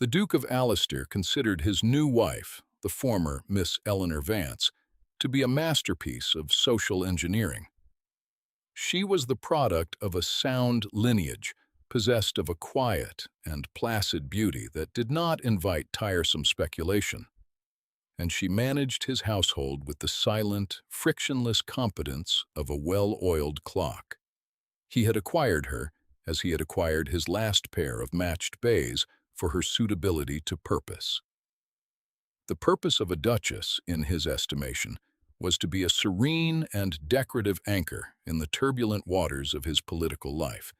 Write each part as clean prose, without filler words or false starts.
The Duke of Allister considered his new wife, the former Miss Eleanor Vance, to be a masterpiece of social engineering. She was the product of a sound lineage, possessed of a quiet and placid beauty that did not invite tiresome speculation, and she managed his household with the silent, frictionless competence of a well-oiled clock. He had acquired her, as he had acquired his last pair of matched bays, for her suitability to purpose. The purpose of a duchess, in his estimation, was to be a serene and decorative anchor in the turbulent waters of his political life,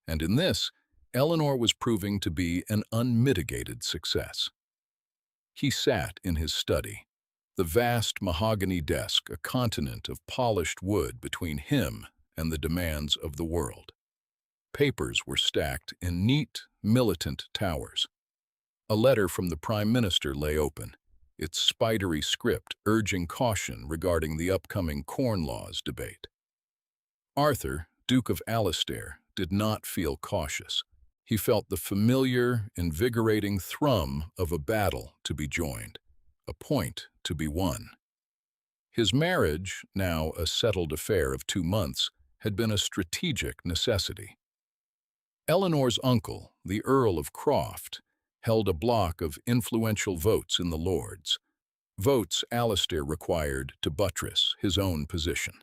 and in this, Eleanor was proving to be an unmitigated success. He sat in his study, the vast mahogany desk a continent of polished wood between him and the demands of the world. Papers were stacked in neat, militant towers. A letter from the Prime Minister lay open, its spidery script urging caution regarding the upcoming Corn Laws debate. Arthur, Duke of Allister, did not feel cautious. He felt the familiar, invigorating thrum of a battle to be joined, a point to be won. His marriage, now a settled affair of 2 months, had been a strategic necessity. Eleanor's uncle, the Earl of Croft, held a block of influential votes in the Lords, votes Allister required to buttress his own position.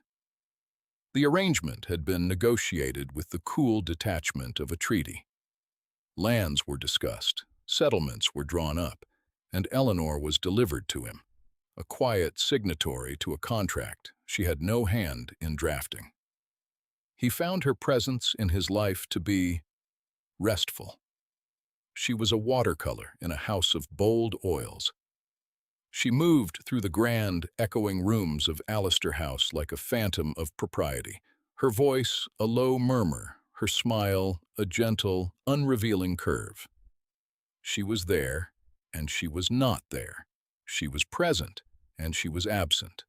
The arrangement had been negotiated with the cool detachment of a treaty. Lands were discussed, settlements were drawn up, and Eleanor was delivered to him, a quiet signatory to a contract she had no hand in drafting. He found her presence in his life to be restful. She was a watercolor in a house of bold oils. She moved through the grand, echoing rooms of Allister House like a phantom of propriety, her voice a low murmur, her smile a gentle, unrevealing curve. She was there, and she was not there. She was present, and she was absent.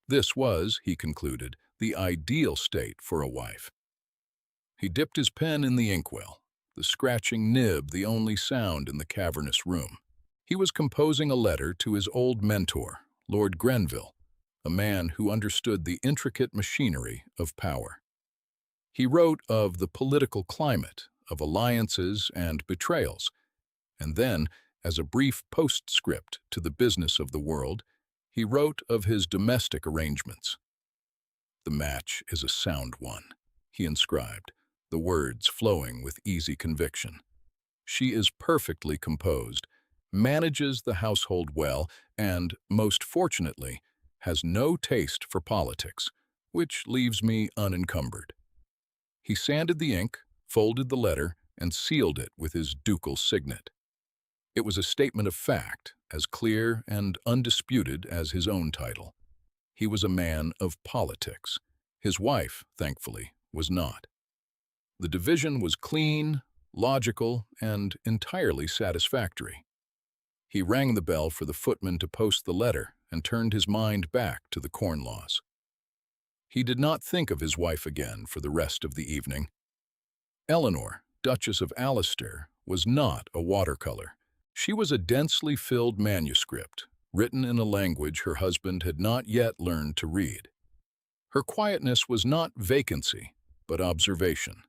This was, he concluded, the ideal state for a wife. He dipped his pen in the inkwell, the scratching nib the only sound in the cavernous room. He was composing a letter to his old mentor, Lord Grenville, a man who understood the intricate machinery of power. He wrote of the political climate, of alliances and betrayals, and then, as a brief postscript to the business of the world, he wrote of his domestic arrangements. "The match is a sound one," he inscribed, the words flowing with easy conviction. "She is perfectly composed, manages the household well, and, most fortunately, has no taste for politics, which leaves me unencumbered." He sanded the ink, folded the letter, and sealed it with his ducal signet. It was a statement of fact, as clear and undisputed as his own title. He was a man of politics. His wife, thankfully, was not. The division was clean, logical, and entirely satisfactory. He rang the bell for the footman to post the letter and turned his mind back to the Corn Laws. He did not think of his wife again for the rest of the evening. Eleanor, Duchess of Allister, was not a watercolor. She was a densely filled manuscript, written in a language her husband had not yet learned to read. Her quietness was not vacancy, but observation.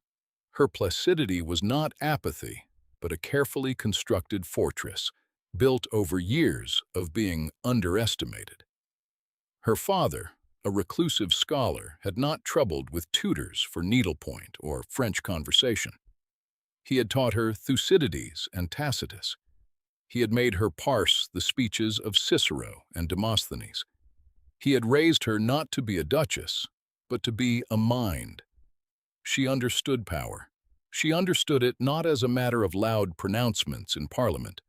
Her placidity was not apathy, but a carefully constructed fortress, built over years of being underestimated. Her father, a reclusive scholar, had not troubled with tutors for needlepoint or French conversation. He had taught her Thucydides and Tacitus. He had made her parse the speeches of Cicero and Demosthenes. He had raised her not to be a duchess, but to be a mind. She understood power. She understood it not as a matter of loud pronouncements in Parliament,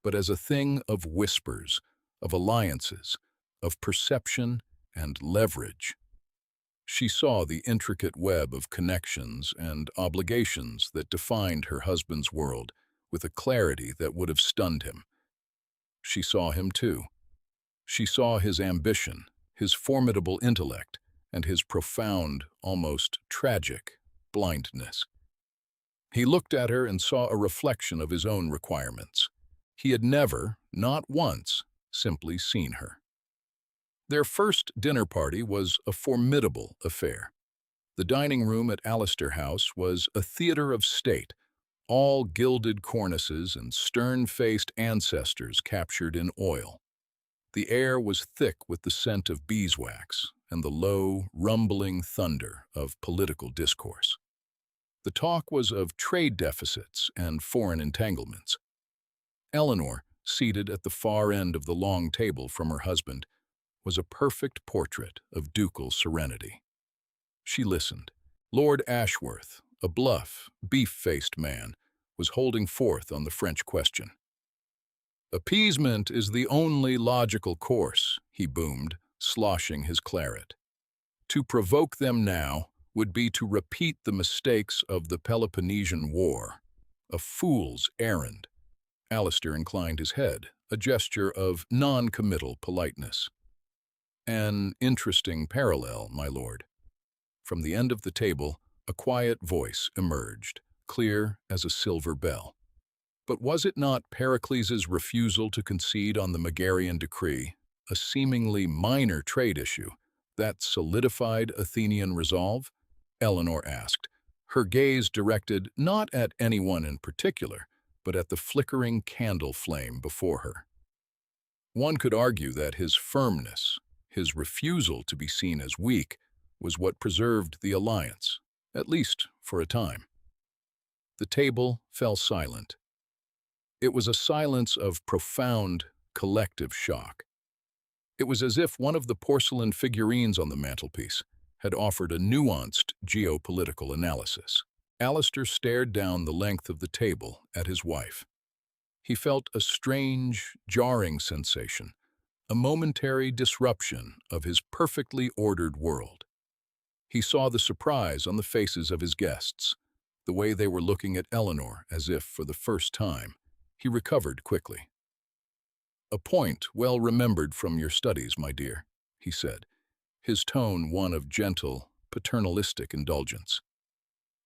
but as a thing of whispers, of alliances, of perception and leverage. She saw the intricate web of connections and obligations that defined her husband's world with a clarity that would have stunned him. She saw him too. She saw his ambition, his formidable intellect, and his profound, almost tragic, blindness. He looked at her and saw a reflection of his own requirements. He had never, not once, simply seen her. Their first dinner party was a formidable affair. The dining room at Allister House was a theater of state, all gilded cornices and stern-faced ancestors captured in oil. The air was thick with the scent of beeswax and the low, rumbling thunder of political discourse. The talk was of trade deficits and foreign entanglements. Eleanor, seated at the far end of the long table from her husband, was a perfect portrait of ducal serenity. She listened. Lord Ashworth, a bluff, beef-faced man, was holding forth on the French question. "Appeasement is the only logical course," he boomed, sloshing his claret. "To provoke them now would be to repeat the mistakes of the Peloponnesian War. A fool's errand." Alistair inclined his head, a gesture of non-committal politeness. "An interesting parallel, my lord." From the end of the table, a quiet voice emerged, clear as a silver bell. But was it not Pericles' refusal to concede on the Megarian decree, a seemingly minor trade issue, that solidified Athenian resolve? Eleanor asked, her gaze directed not at anyone in particular, but at the flickering candle flame before her. One could argue that his firmness, his refusal to be seen as weak, was what preserved the alliance, at least for a time. The table fell silent. It was a silence of profound, collective shock. It was as if one of the porcelain figurines on the mantelpiece had offered a nuanced geopolitical analysis. Alistair stared down the length of the table at his wife. He felt a strange, jarring sensation, a momentary disruption of his perfectly ordered world. He saw the surprise on the faces of his guests, the way they were looking at Eleanor as if for the first time. He recovered quickly. "A point well remembered from your studies, my dear," he said, his tone one of gentle, paternalistic indulgence.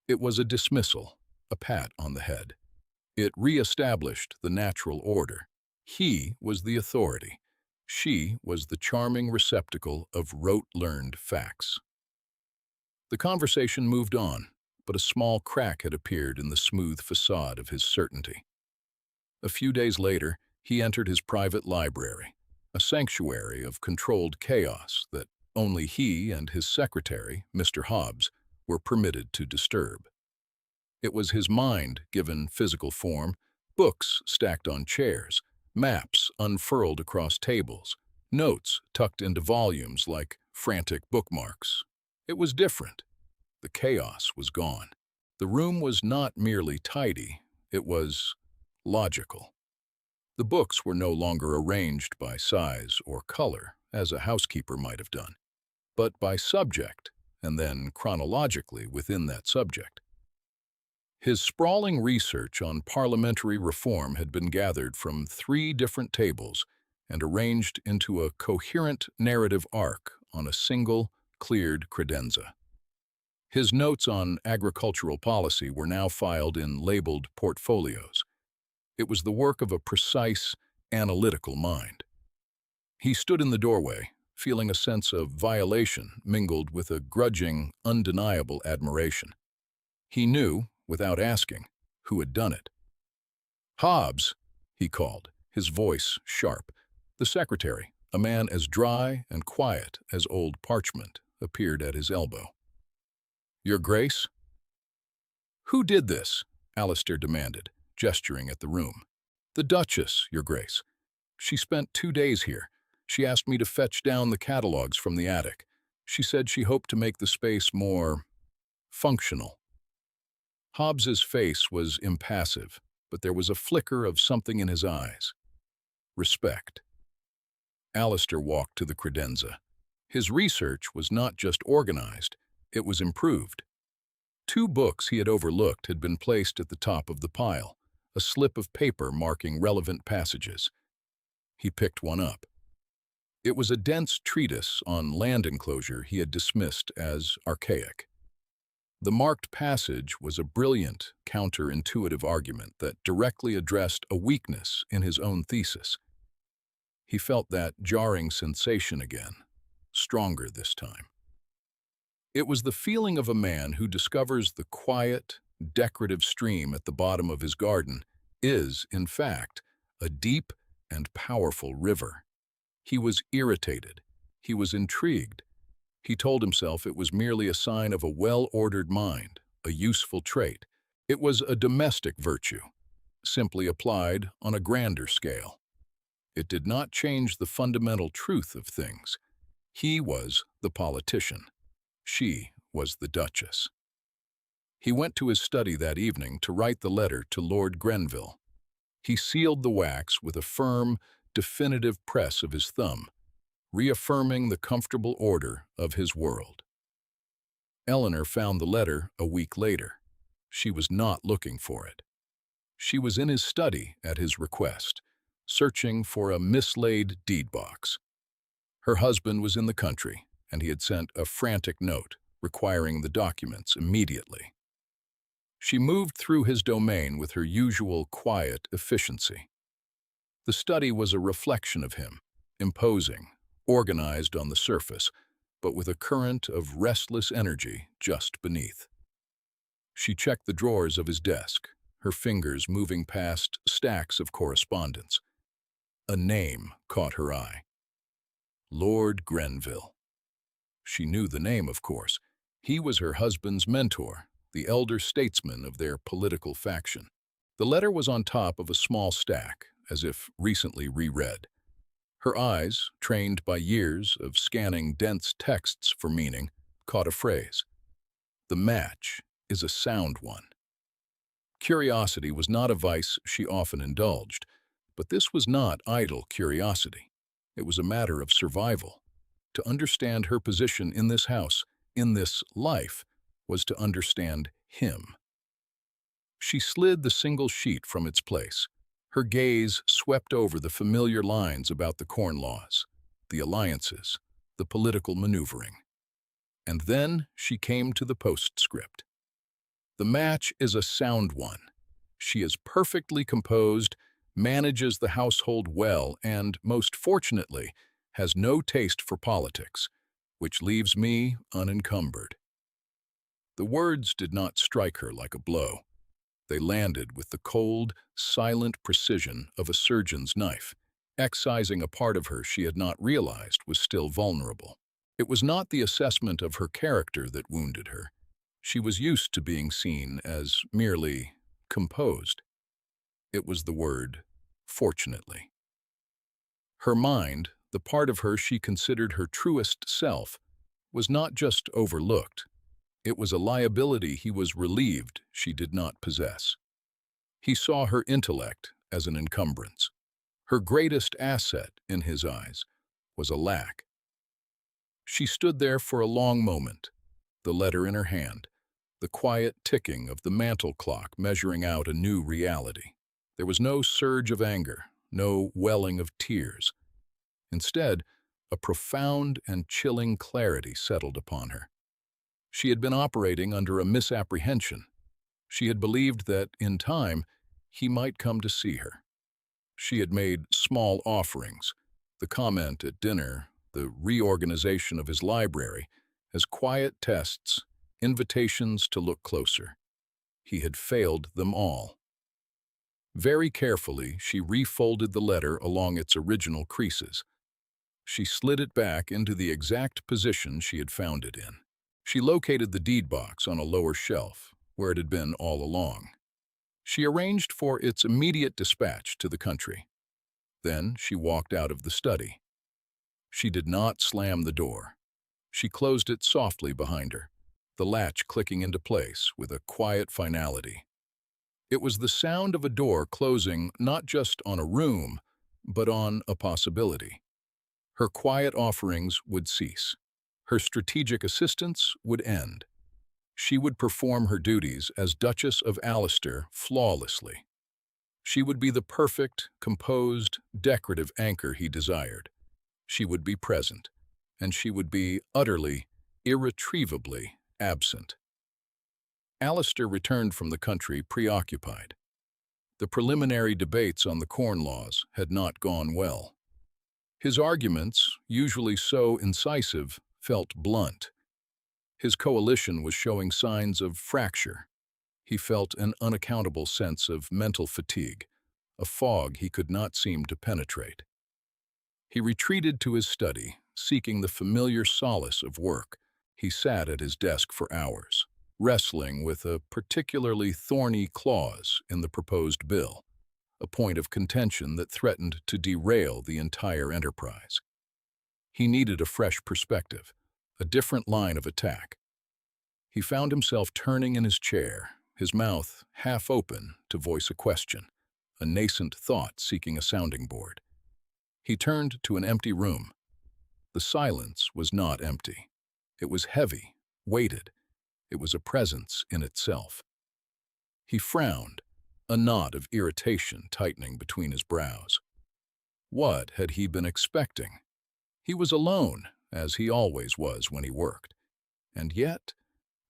It was a dismissal, a pat on the head. It re-established the natural order. He was the authority. She was the charming receptacle of rote-learned facts. The conversation moved on, but a small crack had appeared in the smooth facade of his certainty. A few days later, he entered his private library, a sanctuary of controlled chaos that only he and his secretary, Mr. Hobbs, were permitted to disturb. It was his mind given physical form, books stacked on chairs, maps unfurled across tables, notes tucked into volumes like frantic bookmarks. It was different. The chaos was gone. The room was not merely tidy, it was logical. The books were no longer arranged by size or color, as a housekeeper might have done, but by subject, and then chronologically within that subject. His sprawling research on parliamentary reform had been gathered from 3 different tables and arranged into a coherent narrative arc on a single, cleared credenza. His notes on agricultural policy were now filed in labeled portfolios. It was the work of a precise, analytical mind. He stood in the doorway, feeling a sense of violation mingled with a grudging, undeniable admiration. He knew, without asking, who had done it. "Hobbs," he called, his voice sharp. The secretary, a man as dry and quiet as old parchment, appeared at his elbow. "Your Grace?" "Who did this?" Alistair demanded, gesturing at the room. "The Duchess, Your Grace. She spent 2 days here. She asked me to fetch down the catalogs from the attic. She said she hoped to make the space more functional." Hobbs's face was impassive, but there was a flicker of something in his eyes. Respect. Alistair walked to the credenza. His research was not just organized, it was improved. 2 books he had overlooked had been placed at the top of the pile, a slip of paper marking relevant passages. He picked one up. It was a dense treatise on land enclosure he had dismissed as archaic. The marked passage was a brilliant, counterintuitive argument that directly addressed a weakness in his own thesis. He felt that jarring sensation again, stronger this time. It was the feeling of a man who discovers the quiet, decorative stream at the bottom of his garden is, in fact, a deep and powerful river. He was irritated. He was intrigued. He told himself it was merely a sign of a well-ordered mind, a useful trait. It was a domestic virtue, simply applied on a grander scale. It did not change the fundamental truth of things. He was the politician. She was the Duchess. He went to his study that evening to write the letter to Lord Grenville. He sealed the wax with a firm, definitive press of his thumb, reaffirming the comfortable order of his world. Eleanor found the letter a week later. She was not looking for it. She was in his study at his request, searching for a mislaid deed box. Her husband was in the country, and he had sent a frantic note requiring the documents immediately. She moved through his domain with her usual quiet efficiency. The study was a reflection of him, imposing, organized on the surface, but with a current of restless energy just beneath. She checked the drawers of his desk, her fingers moving past stacks of correspondence. A name caught her eye. Lord Grenville. She knew the name, of course. He was her husband's mentor, the elder statesman of their political faction. The letter was on top of a small stack, as if recently reread. Her eyes, trained by years of scanning dense texts for meaning, caught a phrase. The match is a sound one. Curiosity was not a vice she often indulged, but this was not idle curiosity. It was a matter of survival. To understand her position in this house, in this life, was to understand him. She slid the single sheet from its place. Her gaze swept over the familiar lines about the Corn Laws, the alliances, the political maneuvering. And then she came to the postscript. The match is a sound one. She is perfectly composed, manages the household well, and, most fortunately, has no taste for politics, which leaves me unencumbered. The words did not strike her like a blow. They landed with the cold, silent precision of a surgeon's knife, excising a part of her she had not realized was still vulnerable. It was not the assessment of her character that wounded her. She was used to being seen as merely composed. It was the word, fortunately. Her mind, the part of her she considered her truest self, was not just overlooked. It was a liability he was relieved she did not possess. He saw her intellect as an encumbrance. Her greatest asset, in his eyes, was a lack. She stood there for a long moment, the letter in her hand, the quiet ticking of the mantel clock measuring out a new reality. There was no surge of anger, no welling of tears. Instead, a profound and chilling clarity settled upon her. She had been operating under a misapprehension. She had believed that, in time, he might come to see her. She had made small offerings, the comment at dinner, the reorganization of his library, as quiet tests, invitations to look closer. He had failed them all. Very carefully, she refolded the letter along its original creases. She slid it back into the exact position she had found it in. She located the deed box on a lower shelf, where it had been all along. She arranged for its immediate dispatch to the country. Then she walked out of the study. She did not slam the door. She closed it softly behind her, the latch clicking into place with a quiet finality. It was the sound of a door closing not just on a room, but on a possibility. Her quiet offerings would cease. Her strategic assistance would end. She would perform her duties as Duchess of Allister flawlessly. She would be the perfect, composed, decorative anchor he desired. She would be present, and she would be utterly, irretrievably absent. Alistair returned from the country preoccupied. The preliminary debates on the Corn Laws had not gone well. His arguments, usually so incisive, felt blunt. His coalition was showing signs of fracture. He felt an unaccountable sense of mental fatigue, a fog he could not seem to penetrate. He retreated to his study, seeking the familiar solace of work. He sat at his desk for hours, wrestling with a particularly thorny clause in the proposed bill, a point of contention that threatened to derail the entire enterprise. He needed a fresh perspective, a different line of attack. He found himself turning in his chair, his mouth half open to voice a question, a nascent thought seeking a sounding board. He turned to an empty room. The silence was not empty. It was heavy, weighted. It was a presence in itself. He frowned, a knot of irritation tightening between his brows. What had he been expecting? He was alone, as he always was when he worked. And yet,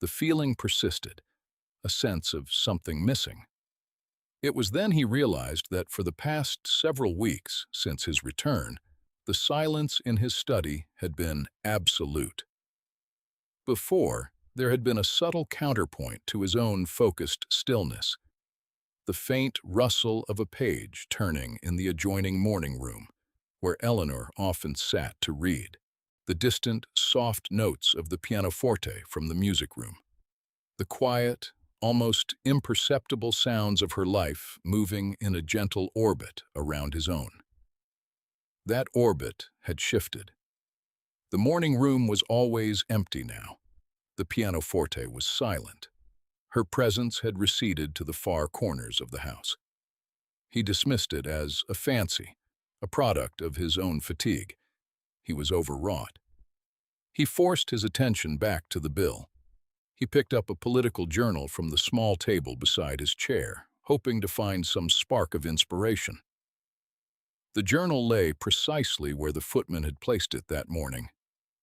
the feeling persisted, a sense of something missing. It was then he realized that for the past several weeks since his return, the silence in his study had been absolute. Before, there had been a subtle counterpoint to his own focused stillness, the faint rustle of a page turning in the adjoining morning room, where Eleanor often sat to read, the distant, soft notes of the pianoforte from the music room, the quiet, almost imperceptible sounds of her life moving in a gentle orbit around his own. That orbit had shifted. The morning room was always empty now. The pianoforte was silent. Her presence had receded to the far corners of the house. He dismissed it as a fancy, a product of his own fatigue. He was overwrought. He forced his attention back to the bill. He picked up a political journal from the small table beside his chair, hoping to find some spark of inspiration. The journal lay precisely where the footman had placed it that morning.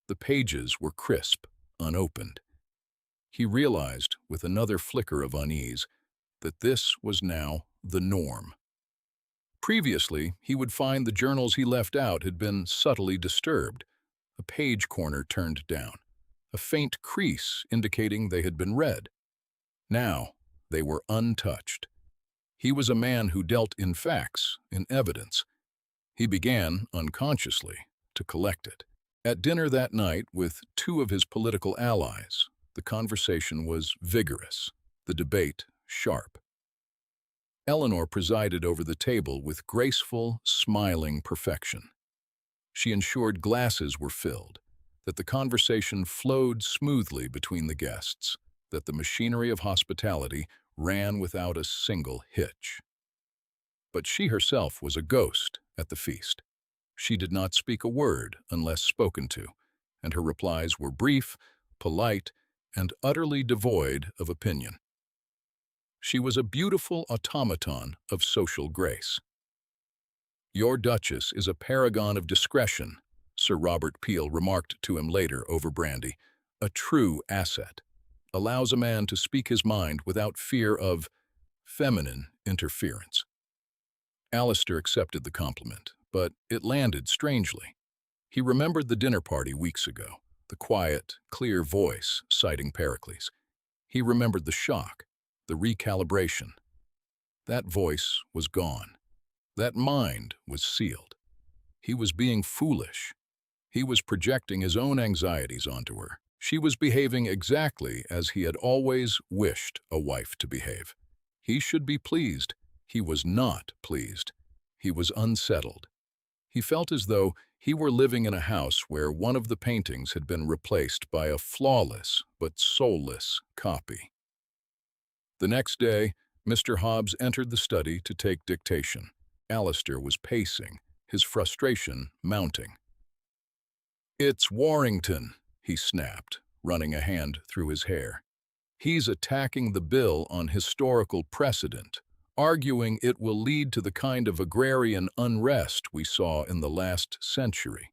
The pages were crisp, unopened. He realized, with another flicker of unease, that this was now the norm. Previously, he would find the journals he left out had been subtly disturbed, a page corner turned down, a faint crease indicating they had been read. Now, they were untouched. He was a man who dealt in facts, in evidence. He began, unconsciously, to collect it. At dinner that night with two of his political allies, the conversation was vigorous, the debate sharp. Eleanor presided over the table with graceful, smiling perfection. She ensured glasses were filled, that the conversation flowed smoothly between the guests, that the machinery of hospitality ran without a single hitch. But she herself was a ghost at the feast. She did not speak a word unless spoken to, and her replies were brief, polite, and utterly devoid of opinion. She was a beautiful automaton of social grace. "Your Duchess is a paragon of discretion," Sir Robert Peel remarked to him later over brandy. "A true asset. Allows a man to speak his mind without fear of feminine interference." Alistair accepted the compliment, but it landed strangely. He remembered the dinner party weeks ago, the quiet, clear voice citing Pericles. He remembered the shock, the recalibration. That voice was gone. That mind was sealed. He was being foolish. He was projecting his own anxieties onto her. She was behaving exactly as he had always wished a wife to behave. He should be pleased. He was not pleased. He was unsettled. He felt as though he were living in a house where one of the paintings had been replaced by a flawless but soulless copy. The next day, Mr. Hobbs entered the study to take dictation. Alistair was pacing, his frustration mounting. "It's Warrington," he snapped, running a hand through his hair. "He's attacking the bill on historical precedent, arguing it will lead to the kind of agrarian unrest we saw in the last century.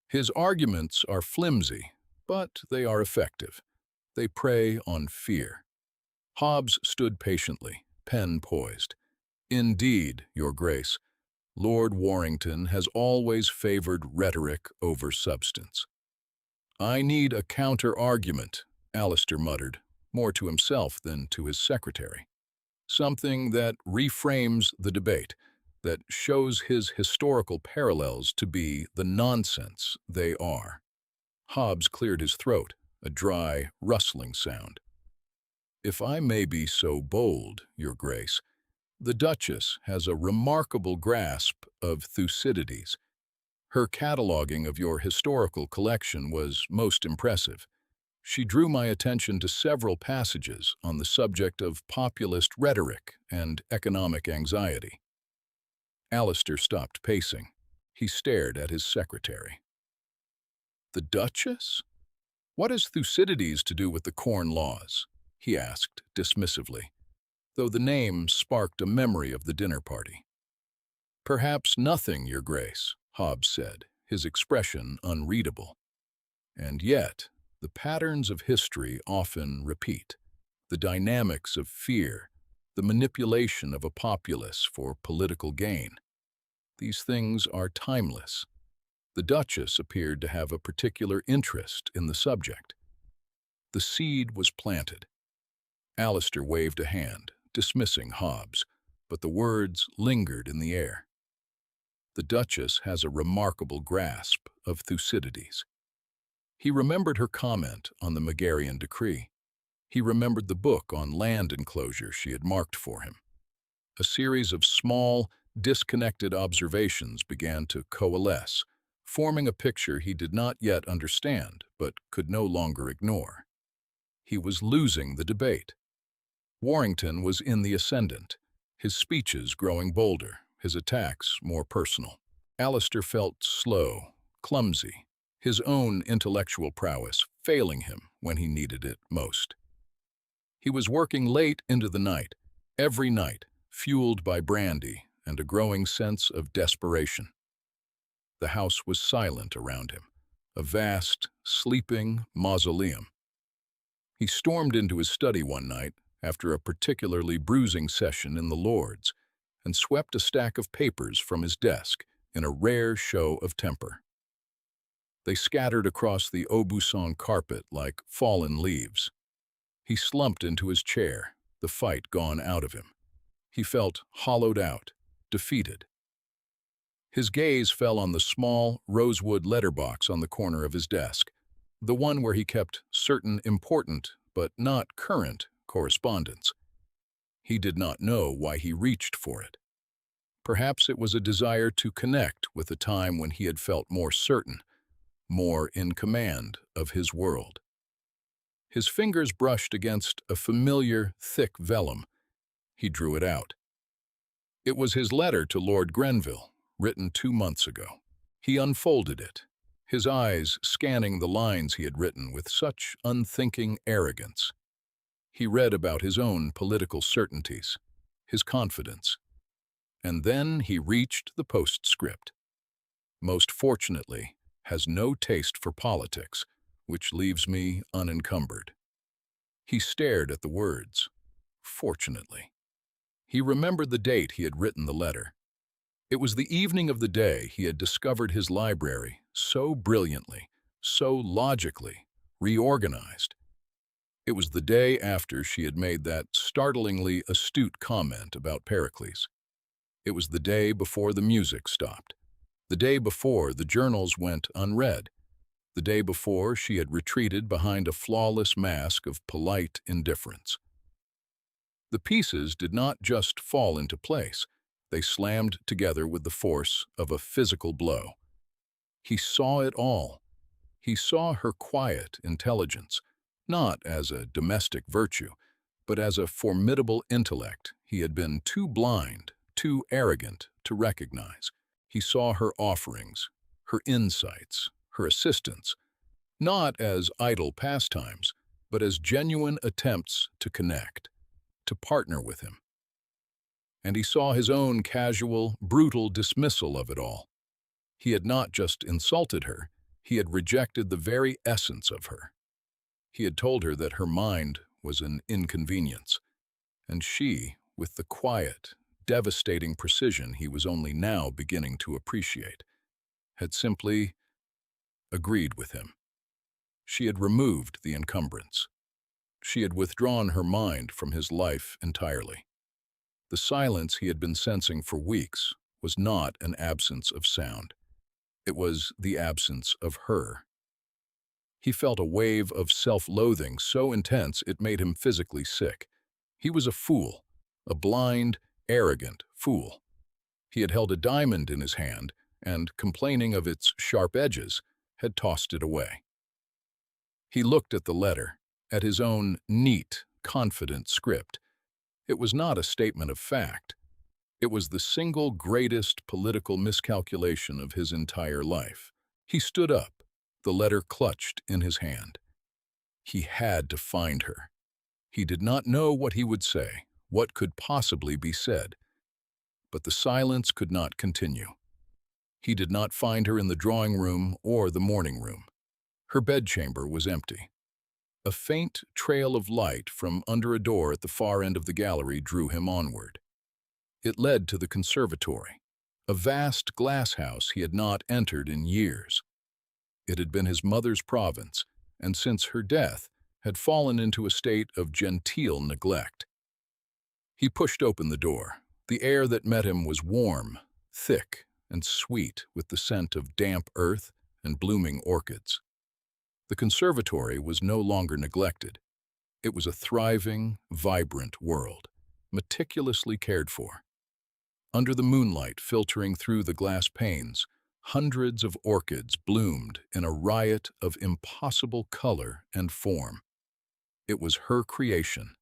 His arguments are flimsy, but they are effective. They prey on fear. Hobbs stood patiently, pen poised. Indeed, Your Grace, Lord Warrington has always favored rhetoric over substance. I need a counter-argument, Alistair muttered, more to himself than to his secretary. Something that reframes the debate, that shows his historical parallels to be the nonsense they are. Hobbs cleared his throat, a dry, rustling sound. If I may be so bold, Your Grace, the Duchess has a remarkable grasp of Thucydides. Her cataloging of your historical collection was most impressive. She drew my attention to several passages on the subject of populist rhetoric and economic anxiety. Alistair stopped pacing. He stared at his secretary. The Duchess? What has Thucydides to do with the Corn Laws? He asked dismissively, though the name sparked a memory of the dinner party. Perhaps nothing, Your Grace, Hobbs said, his expression unreadable. And yet, the patterns of history often repeat. The dynamics of fear, the manipulation of a populace for political gain. These things are timeless. The Duchess appeared to have a particular interest in the subject. The seed was planted. Alistair waved a hand, dismissing Hobbs, but the words lingered in the air. The Duchess has a remarkable grasp of Thucydides. He remembered her comment on the Megarian decree. He remembered the book on land enclosure she had marked for him. A series of small, disconnected observations began to coalesce, forming a picture he did not yet understand, but could no longer ignore. He was losing the debate. Warrington was in the ascendant, his speeches growing bolder, his attacks more personal. Alistair felt slow, clumsy, his own intellectual prowess failing him when he needed it most. He was working late into the night, every night, fueled by brandy and a growing sense of desperation. The house was silent around him, a vast, sleeping mausoleum. He stormed into his study one night after a particularly bruising session in the Lords and swept a stack of papers from his desk in a rare show of temper. They scattered across the Aubusson carpet like fallen leaves. He slumped into his chair, the fight gone out of him. He felt hollowed out, defeated. His gaze fell on the small, rosewood letterbox on the corner of his desk, the one where he kept certain important, but not current, correspondence. He did not know why he reached for it. Perhaps it was a desire to connect with a time when he had felt more certain, more in command of his world. His fingers brushed against a familiar, thick vellum. He drew it out. It was his letter to Lord Grenville, written 2 months ago. He unfolded it, his eyes scanning the lines he had written with such unthinking arrogance. He read about his own political certainties, his confidence. And then he reached the postscript. Most fortunately, has no taste for politics, which leaves me unencumbered. He stared at the words. Fortunately. He remembered the date he had written the letter. It was the evening of the day he had discovered his library so brilliantly, so logically, reorganized. It was the day after she had made that startlingly astute comment about Pericles. It was the day before the music stopped, the day before the journals went unread, the day before she had retreated behind a flawless mask of polite indifference. The pieces did not just fall into place, they slammed together with the force of a physical blow. He saw it all. He saw her quiet intelligence, not as a domestic virtue, but as a formidable intellect he had been too blind, too arrogant to recognize. He saw her offerings, her insights, her assistance, not as idle pastimes, but as genuine attempts to connect, to partner with him. And he saw his own casual, brutal dismissal of it all. He had not just insulted her, he had rejected the very essence of her. He had told her that her mind was an inconvenience, and she, with the quiet, devastating precision he was only now beginning to appreciate, had simply agreed with him. She had removed the encumbrance. She had withdrawn her mind from his life entirely. The silence he had been sensing for weeks was not an absence of sound. It was the absence of her. He felt a wave of self-loathing so intense it made him physically sick. He was a fool, a blind, arrogant fool. He had held a diamond in his hand and, complaining of its sharp edges, had tossed it away. He looked at the letter, at his own neat, confident script. It was not a statement of fact. It was the single greatest political miscalculation of his entire life. He stood up, the letter clutched in his hand. He had to find her. He did not know what he would say, what could possibly be said. But the silence could not continue. He did not find her in the drawing room or the morning room. Her bedchamber was empty. A faint trail of light from under a door at the far end of the gallery drew him onward. It led to the conservatory, a vast glass house he had not entered in years. It had been his mother's province, and since her death, had fallen into a state of genteel neglect. He pushed open the door. The air that met him was warm, thick, and sweet with the scent of damp earth and blooming orchids. The conservatory was no longer neglected. It was a thriving, vibrant world, meticulously cared for. Under the moonlight filtering through the glass panes, hundreds of orchids bloomed in a riot of impossible color and form. It was her creation,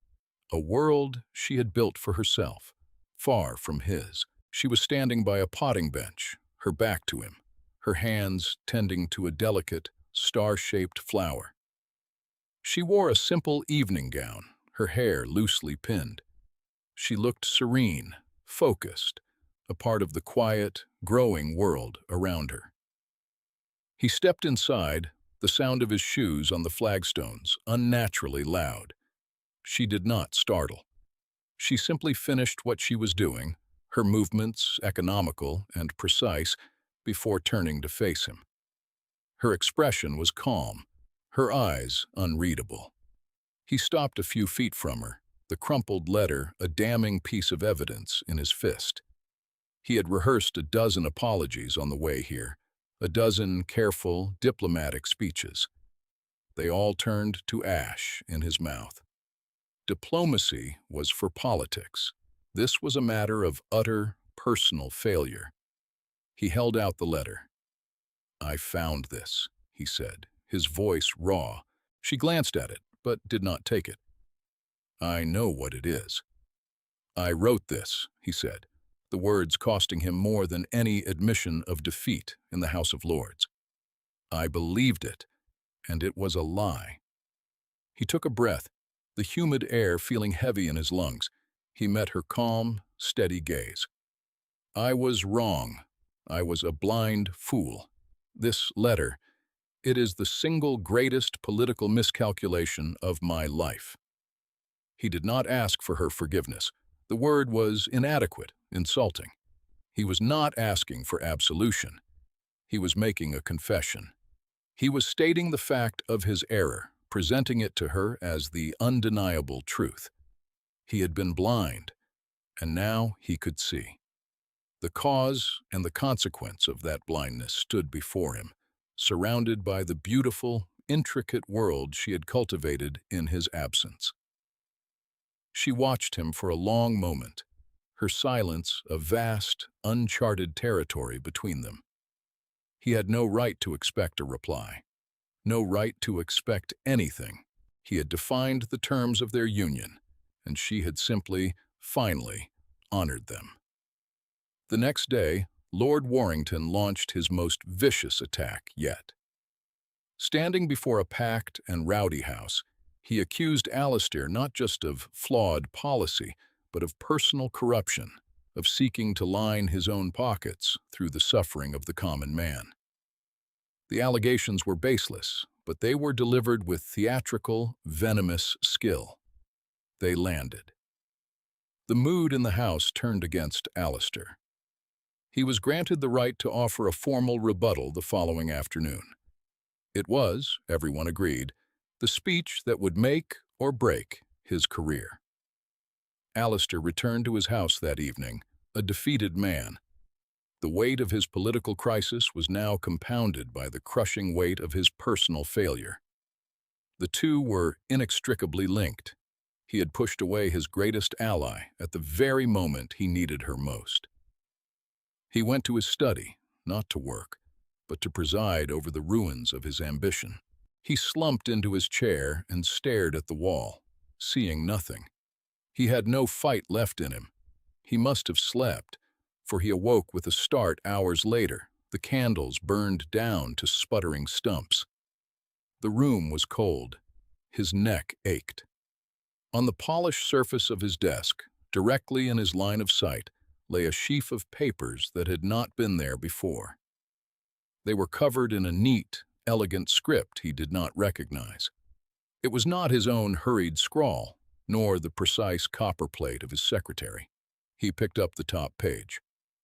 a world she had built for herself, far from his. She was standing by a potting bench, her back to him, her hands tending to a delicate, star-shaped flower. She wore a simple evening gown, her hair loosely pinned. She looked serene, focused, a part of the quiet, growing world around her. He stepped inside, the sound of his shoes on the flagstones unnaturally loud. She did not startle. She simply finished what she was doing, her movements economical and precise, before turning to face him. Her expression was calm, her eyes unreadable. He stopped a few feet from her, the crumpled letter a damning piece of evidence in his fist. He had rehearsed a dozen apologies on the way here, a dozen careful, diplomatic speeches. They all turned to ash in his mouth. Diplomacy was for politics. This was a matter of utter, personal failure. He held out the letter. "I found this," he said, his voice raw. She glanced at it, but did not take it. "I know what it is." "I wrote this," he said, the words costing him more than any admission of defeat in the House of Lords. "I believed it, and it was a lie." He took a breath, the humid air feeling heavy in his lungs. He met her calm, steady gaze. "I was wrong. I was a blind fool. This letter, it is the single greatest political miscalculation of my life." He did not ask for her forgiveness. The word was inadequate, insulting. He was not asking for absolution. He was making a confession. He was stating the fact of his error, presenting it to her as the undeniable truth. He had been blind, and now he could see. The cause and the consequence of that blindness stood before him, surrounded by the beautiful, intricate world she had cultivated in his absence. She watched him for a long moment, her silence a vast, uncharted territory between them. He had no right to expect a reply, no right to expect anything. He had defined the terms of their union, and she had simply, finally, honored them. The next day, Lord Warrington launched his most vicious attack yet. Standing before a packed and rowdy house, he accused Alistair not just of flawed policy, but of personal corruption, of seeking to line his own pockets through the suffering of the common man. The allegations were baseless, but they were delivered with theatrical, venomous skill. They landed. The mood in the house turned against Alistair. He was granted the right to offer a formal rebuttal the following afternoon. It was, everyone agreed, the speech that would make or break his career. Alistair returned to his house that evening, a defeated man. The weight of his political crisis was now compounded by the crushing weight of his personal failure. The two were inextricably linked. He had pushed away his greatest ally at the very moment he needed her most. He went to his study, not to work, but to preside over the ruins of his ambition. He slumped into his chair and stared at the wall, seeing nothing. He had no fight left in him. He must have slept, for he awoke with a start hours later, the candles burned down to sputtering stumps. The room was cold. His neck ached. On the polished surface of his desk, directly in his line of sight, lay a sheaf of papers that had not been there before. They were covered in a neat, elegant script he did not recognize. It was not his own hurried scrawl, nor the precise copperplate of his secretary. He picked up the top page.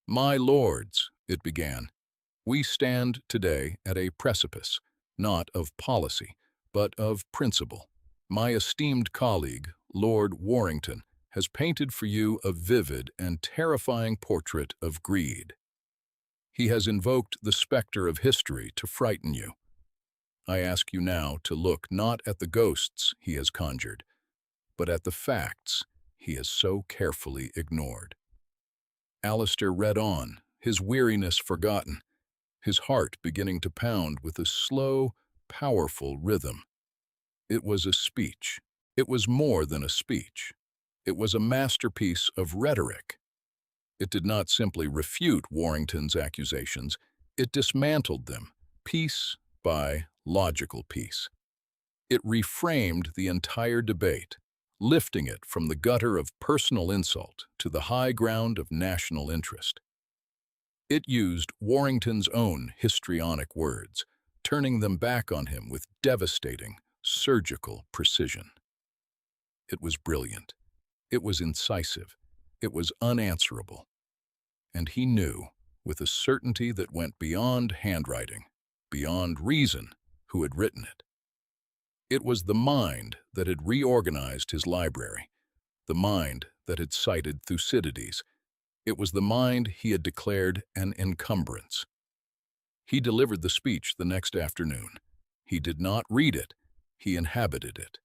"My lords," it began, "we stand today at a precipice, not of policy, but of principle. My esteemed colleague, Lord Warrington, has painted for you a vivid and terrifying portrait of greed. He has invoked the specter of history to frighten you. I ask you now to look not at the ghosts he has conjured, but at the facts he has so carefully ignored." Alistair read on, his weariness forgotten, his heart beginning to pound with a slow, powerful rhythm. It was a speech. It was more than a speech. It was a masterpiece of rhetoric. It did not simply refute Warrington's accusations, it dismantled them, piece by logical piece. It reframed the entire debate, lifting it from the gutter of personal insult to the high ground of national interest. It used Warrington's own histrionic words, turning them back on him with devastating, surgical precision. It was brilliant. It was incisive. It was unanswerable. And he knew, with a certainty that went beyond handwriting, beyond reason, who had written it. It was the mind that had reorganized his library, the mind that had cited Thucydides. It was the mind he had declared an encumbrance. He delivered the speech the next afternoon. He did not read it, he inhabited it.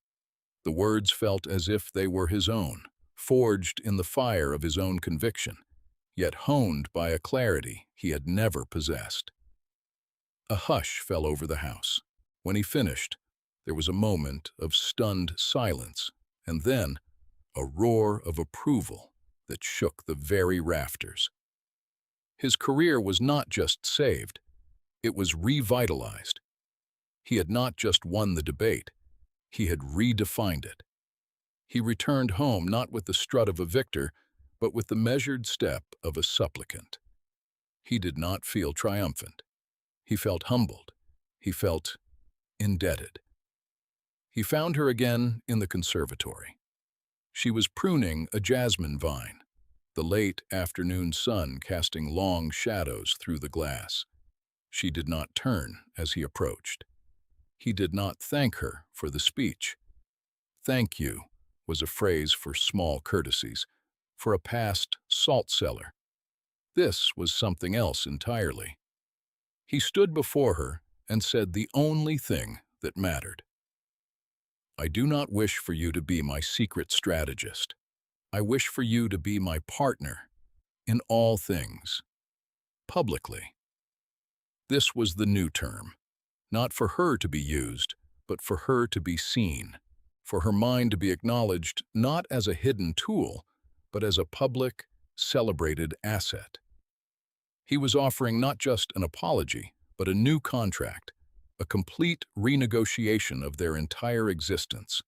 The words felt as if they were his own, forged in the fire of his own conviction, yet honed by a clarity he had never possessed. A hush fell over the house. When he finished, there was a moment of stunned silence, and then a roar of approval that shook the very rafters. His career was not just saved, it was revitalized. He had not just won the debate, he had redefined it. He returned home not with the strut of a victor, but with the measured step of a supplicant. He did not feel triumphant. He felt humbled. He felt indebted. He found her again in the conservatory. She was pruning a jasmine vine, the late afternoon sun casting long shadows through the glass. She did not turn as he approached. He did not thank her for the speech. "Thank you" was a phrase for small courtesies, for a past salt cellar. This was something else entirely. He stood before her and said the only thing that mattered. "I do not wish for you to be my secret strategist. I wish for you to be my partner in all things, publicly." This was the new term, not for her to be used, but for her to be seen, for her mind to be acknowledged not as a hidden tool, but as a public, celebrated asset. He was offering not just an apology, but a new contract, a complete renegotiation of their entire existence.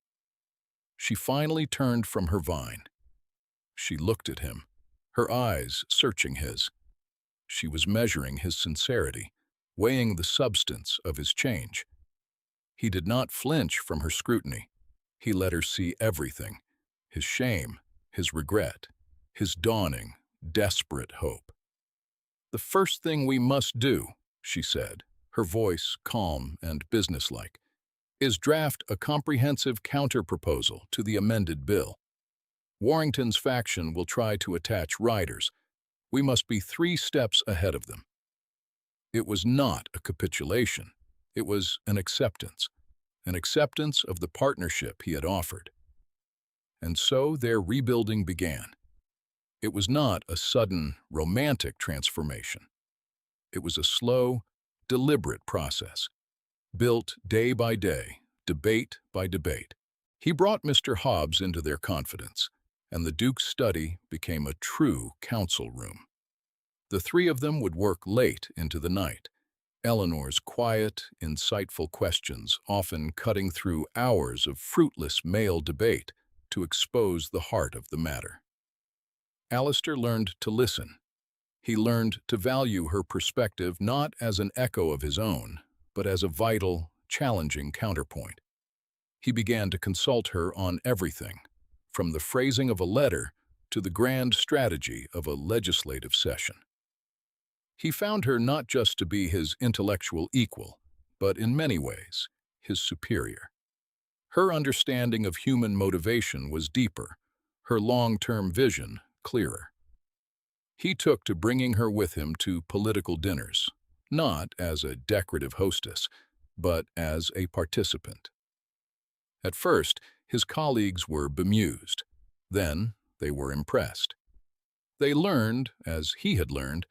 She finally turned from her vine. She looked at him, her eyes searching his. She was measuring his sincerity, weighing the substance of his change. He did not flinch from her scrutiny. He let her see everything, his shame, his regret, his dawning, desperate hope. "The first thing we must do," she said, her voice calm and businesslike, "is draft a comprehensive counter-proposal to the amended bill. Warrington's faction will try to attach riders. We must be 3 steps ahead of them." It was not a capitulation. It was an acceptance of the partnership he had offered. And so their rebuilding began. It was not a sudden, romantic transformation. It was a slow, deliberate process, built day by day, debate by debate. He brought Mr. Hobbs into their confidence, and the Duke's study became a true council room. The 3 of them would work late into the night, Eleanor's quiet, insightful questions often cutting through hours of fruitless male debate to expose the heart of the matter. Alistair learned to listen. He learned to value her perspective not as an echo of his own, but as a vital, challenging counterpoint. He began to consult her on everything, from the phrasing of a letter to the grand strategy of a legislative session. He found her not just to be his intellectual equal, but in many ways, his superior. Her understanding of human motivation was deeper, her long-term vision clearer. He took to bringing her with him to political dinners, not as a decorative hostess, but as a participant. At first, his colleagues were bemused. Then, they were impressed. They learned, as he had learned,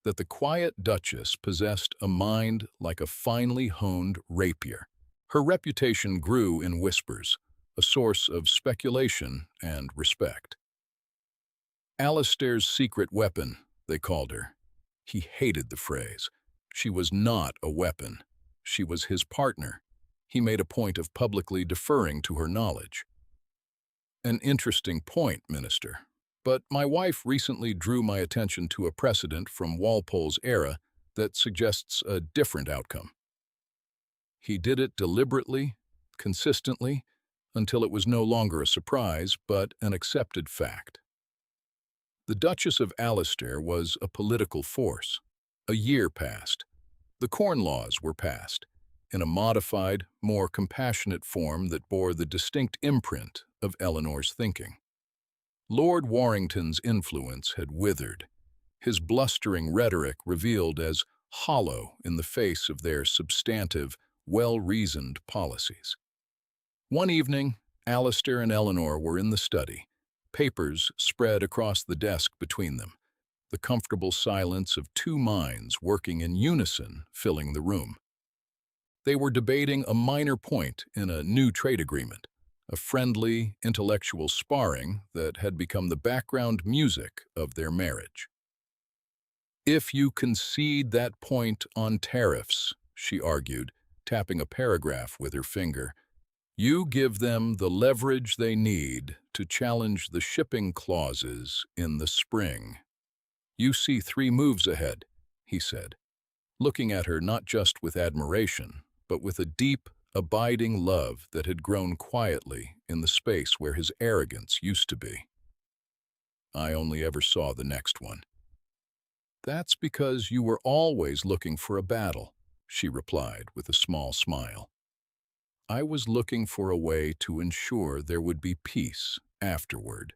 that the quiet Duchess possessed a mind like a finely honed rapier. Her reputation grew in whispers, a source of speculation and respect. Alistair's secret weapon, they called her. He hated the phrase. She was not a weapon. She was his partner. He made a point of publicly deferring to her knowledge. "An interesting point, Minister. But my wife recently drew my attention to a precedent from Walpole's era that suggests a different outcome." He did it deliberately, consistently, until it was no longer a surprise, but an accepted fact. The Duchess of Alistair was a political force. A year passed. The Corn Laws were passed, in a modified, more compassionate form that bore the distinct imprint of Eleanor's thinking. Lord Warrington's influence had withered, his blustering rhetoric revealed as hollow in the face of their substantive, well-reasoned policies. One evening, Alistair and Eleanor were in the study, papers spread across the desk between them, the comfortable silence of 2 minds working in unison filling the room. They were debating a minor point in a new trade agreement, a friendly, intellectual sparring that had become the background music of their marriage. "If you concede that point on tariffs," she argued, tapping a paragraph with her finger, "you give them the leverage they need to challenge the shipping clauses in the spring." "You see 3 moves ahead," he said, looking at her not just with admiration, but with a deep, abiding love that had grown quietly in the space where his arrogance used to be. "I only ever saw the next one." "That's because you were always looking for a battle," she replied with a small smile. "I was looking for a way to ensure there would be peace afterward."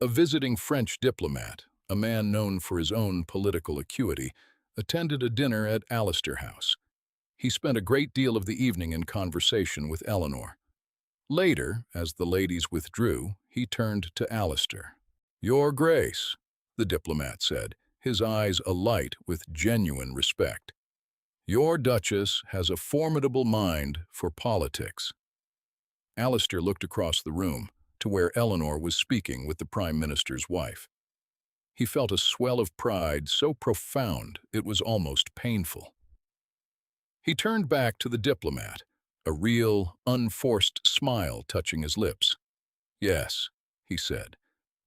A visiting French diplomat, a man known for his own political acuity, attended a dinner at Alistair House. He spent a great deal of the evening in conversation with Eleanor. Later, as the ladies withdrew, he turned to Alistair. "Your Grace," the diplomat said, his eyes alight with genuine respect. "Your Duchess has a formidable mind for politics." Alistair looked across the room to where Eleanor was speaking with the Prime Minister's wife. He felt a swell of pride so profound it was almost painful. He turned back to the diplomat, a real, unforced smile touching his lips. "Yes," he said,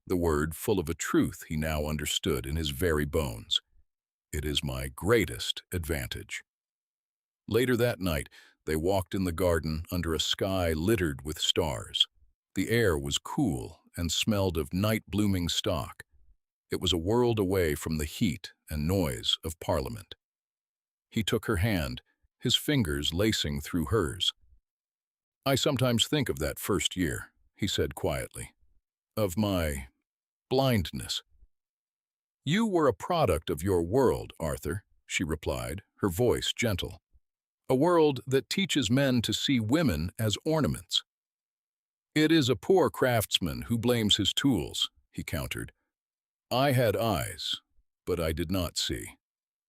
the word full of a truth he now understood in his very bones. "It is my greatest advantage." Later that night, they walked in the garden under a sky littered with stars. The air was cool and smelled of night-blooming stock. It was a world away from the heat and noise of Parliament. He took her hand, his fingers lacing through hers. "I sometimes think of that first year," he said quietly, "of my blindness." "You were a product of your world, Arthur," she replied, her voice gentle. "A world that teaches men to see women as ornaments." "It is a poor craftsman who blames his tools," he countered. "I had eyes, but I did not see.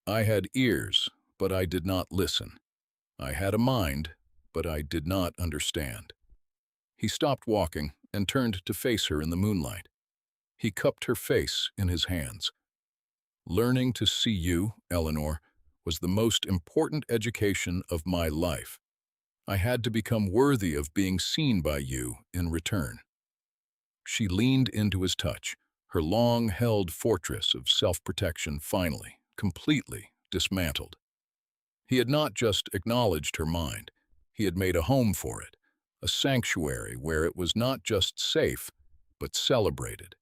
I had ears, but I did not listen. I had a mind, but I did not understand." He stopped walking and turned to face her in the moonlight. He cupped her face in his hands. "Learning to see you, Eleanor, was the most important education of my life. I had to become worthy of being seen by you in return." She leaned into his touch, her long-held fortress of self-protection finally, completely dismantled. He had not just acknowledged her mind. He had made a home for it, a sanctuary where it was not just safe, but celebrated.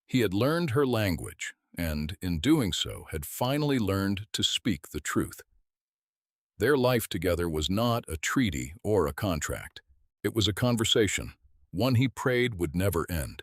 He had learned her language, and in doing so had finally learned to speak the truth. Their life together was not a treaty or a contract. It was a conversation, one he prayed would never end.